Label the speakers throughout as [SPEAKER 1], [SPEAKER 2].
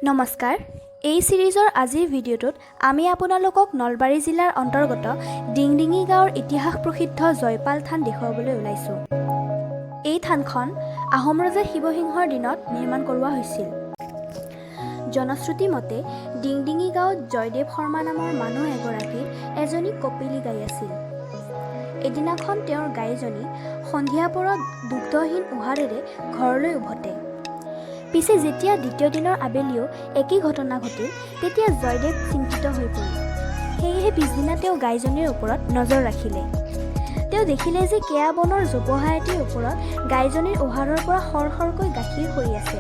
[SPEAKER 1] নমস্কাৰ এই সিৰিজৰ আজিৰ ভিডিঅ'টোত আমি আপোনালোকক নলবাৰী জিলাৰ অন্তৰ্গত ডিংডিঙি গাঁৱৰ ইতিহাস প্ৰসিদ্ধ জয়পাল থান দেখুৱাবলৈ ওলাইছোঁ। এই থানখন আহোম ৰজা শিৱসিংহৰ দিনত নিৰ্মাণ কৰোৱা হৈছিল। জনশ্ৰুতি মতে ডিংডিঙি গাঁৱত জয়দেৱ শৰ্মা নামৰ মানুহ এগৰাকীৰ এজনী কপিলী গাই আছিল। এদিনাখন তেওঁৰ গাইজনী সন্ধিয়া পৰত দুগ্ধহীন উহাৰেৰে ঘৰলৈ উভতে। পিছে যেতিয়া দ্বিতীয় দিনৰ আবেলিও একেই ঘটনা ঘটিল, তেতিয়া জয়দেৱ চিন্তিত হৈ পৰিল। সেয়েহে পিছদিনা তেওঁ গাইজনীৰ ওপৰত নজৰ ৰাখিলে। তেওঁ দেখিলে যে কেয়া বনৰ জোপোহা এটিৰ ওপৰত গাইজনীৰ উহাৰৰ পৰা সৰকৈ গাখীৰ সৰি আছে।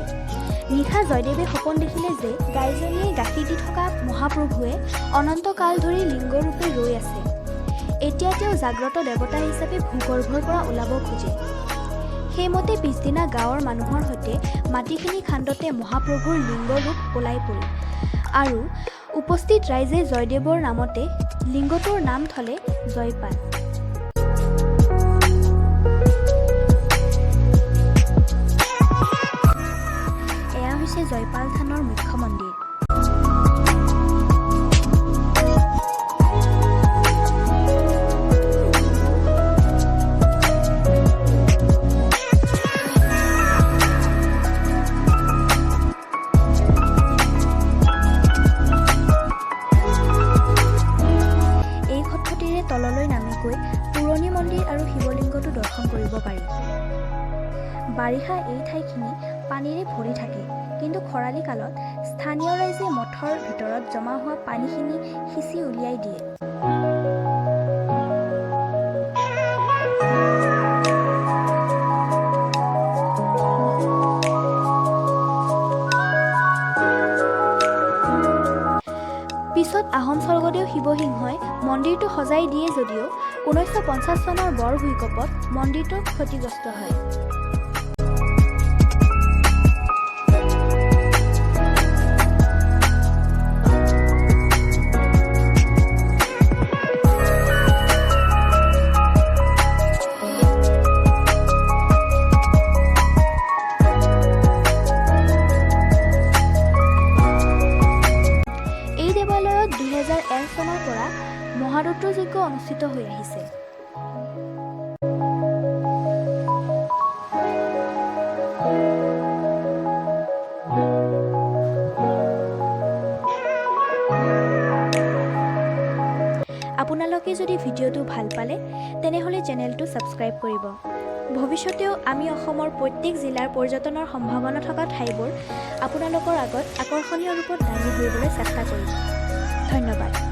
[SPEAKER 1] নিশা জয়দেৱে সপোন দেখিলে যে গাইজনীয়ে গাখীৰ দি থকা মহাপ্ৰভুৱে অনন্তকাল ধৰি লিংগৰূপে ৰৈ আছে। এতিয়া তেওঁ জাগ্ৰত দেৱতা হিচাপে ভূগৰ্ভৰ পৰা ওলাব খোজে। সেইমতে পিছদিনা গাঁৱৰ মানুহৰ সৈতে মাটিখিনি খান্দতে মহাপ্ৰভুৰ লিংগৰূপ ওলাই পৰিল আৰু উপস্থিত ৰাইজে জয়দেৱৰ নামতে লিংগটোৰ নাম থলে জয়পাল। এয়া হৈছে জয়পাল থানৰ মুখ্য মন্দিৰ। তললৈ নামি গৈ পুৰণি মন্দিৰ আৰু শিৱলিংগটো দৰ্শন কৰিব পাৰি। বাৰিষা এই ঠাইখিনি পানীৰে ভৰি থাকে, কিন্তু খৰালি কালত স্থানীয় ৰাইজে মঠৰ ভিতৰত জমা হোৱা পানীখিনি সিঁচি উলিয়াই দিয়ে। পিছত আহোম স্বৰ্গদেউ শিৱসিংহই মন্দিৰটো সজাই দিয়ে যদিও 1950 চনৰ বৰ ভূঁইকঁপত মন্দিৰটো ক্ষতিগ্ৰস্ত হয়। এই দেৱালয়ত 2001 চনৰ পৰা মহাৰুদ্ৰ যজ্ঞ অনুষ্ঠিত হৈ আহিছে। আপোনালোকে যদি ভিডিঅ'টো ভাল পালে তেনেহ'লে চেনেলটো ছাবস্ক্ৰাইব কৰিব। ভৱিষ্যতেও আমি অসমৰ প্ৰত্যেক জিলাৰ পৰ্যটনৰ সম্ভাৱনা থকা ঠাইবোৰ আপোনালোকৰ আগত আকৰ্ষণীয় ৰূপত দাঙি ধৰিবলৈ চেষ্টা কৰিম। ধন্যবাদ।